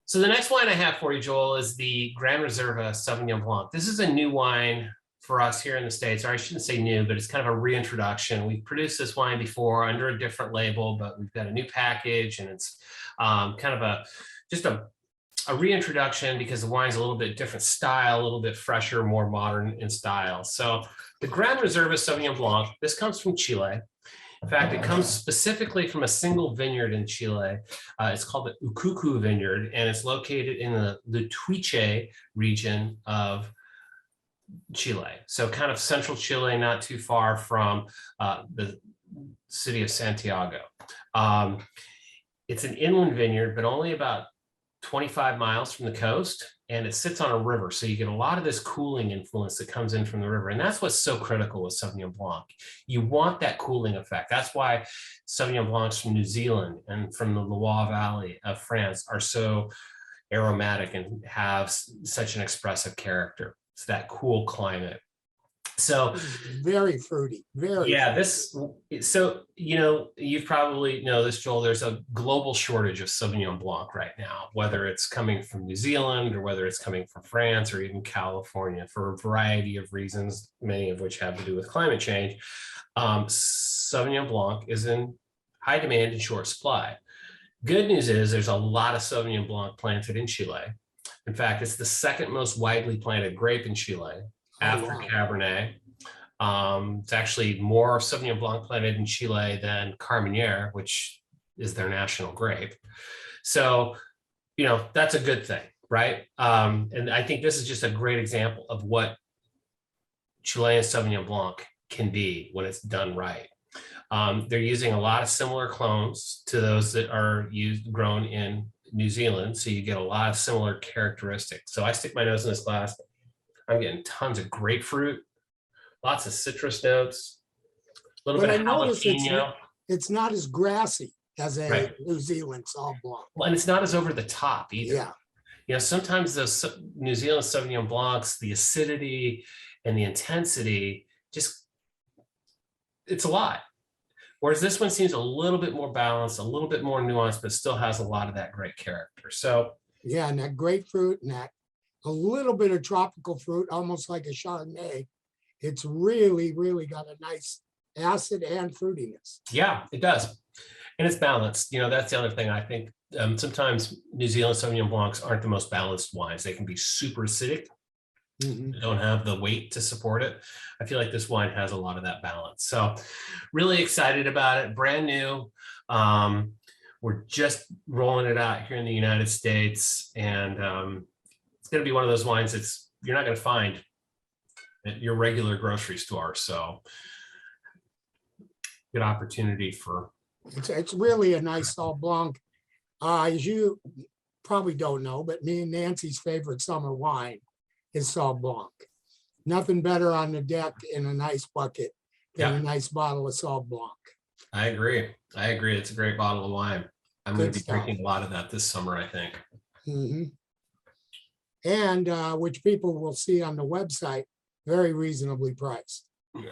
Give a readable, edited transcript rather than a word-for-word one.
So the next wine I have for you, Joel, is the Gran Reserva Sauignon Blanc. This is a new wine for us here in the States, or I shouldn't say new, but it's kind of a reintroduction. We've produced this wine before under a different label, but we've got a new package, and it's kind of just a reintroduction because the wine's a little bit different style, a little bit fresher, more modern in style. So the Gran Reserva Sauvignon Blanc, this comes from Chile. In fact, it comes specifically from a single vineyard in Chile. It's called the Ukuku Vineyard, and it's located in the Lutuiche region of Chile. So kind of central Chile, not too far from the city of Santiago. It's an inland vineyard, but only about 25 miles from the coast, and it sits on a river. So you get a lot of this cooling influence that comes in from the river. And that's what's so critical with Sauvignon Blanc. You want that cooling effect. That's why Sauvignon Blancs from New Zealand and from the Loire Valley of France are so aromatic and have such an expressive character. It's that cool climate. So very fruity, very fruity. So you probably know this, Joel. There's a global shortage of Sauvignon Blanc right now, whether it's coming from New Zealand or whether it's coming from France or even California, for a variety of reasons, many of which have to do with climate change. Sauvignon Blanc is in high demand and short supply. Good news is there's a lot of Sauvignon Blanc planted in Chile. In fact, it's the second most widely planted grape in Chile after Cabernet. It's actually more Sauvignon Blanc planted in Chile than Carmenere, which is their national grape. So, that's a good thing, right? And I think this is just a great example of what Chilean Sauvignon Blanc can be when it's done right. They're using a lot of similar clones to those that are grown in New Zealand. So you get a lot of similar characteristics. So I stick my nose in this glass. I'm getting tons of grapefruit, lots of citrus notes, a little bit of jalapeno. It's not as grassy as a New Zealand Sauv Blanc. Well, and it's not as over the top either. Yeah. Sometimes those New Zealand Sauvignon Blancs, the acidity and the intensity, it's a lot. Whereas this one seems a little bit more balanced, a little bit more nuanced, but still has a lot of that great character. So yeah, and that grapefruit and that a little bit of tropical fruit, almost like a Chardonnay. It's really, really got a nice acid and fruitiness. Yeah, it does. And it's balanced. That's the other thing I think. Sometimes New Zealand Sauvignon Blancs aren't the most balanced wines. They can be super acidic. They don't have the weight to support it. I feel like this wine has a lot of that balance. So really excited about it. Brand new. We're just rolling it out here in the United States. And it's going to be one of those wines you're not going to find at your regular grocery store. So good opportunity for. It's really a nice Sauv Blanc. As you probably don't know, but me and Nancy's favorite summer wine is Sauv Blanc. Nothing better on the deck in a nice bucket than a nice bottle of Sauv Blanc. I agree. It's a great bottle of wine. I'm going to be drinking a lot of that this summer, I think. And which people will see on the website, very reasonably priced. Yeah.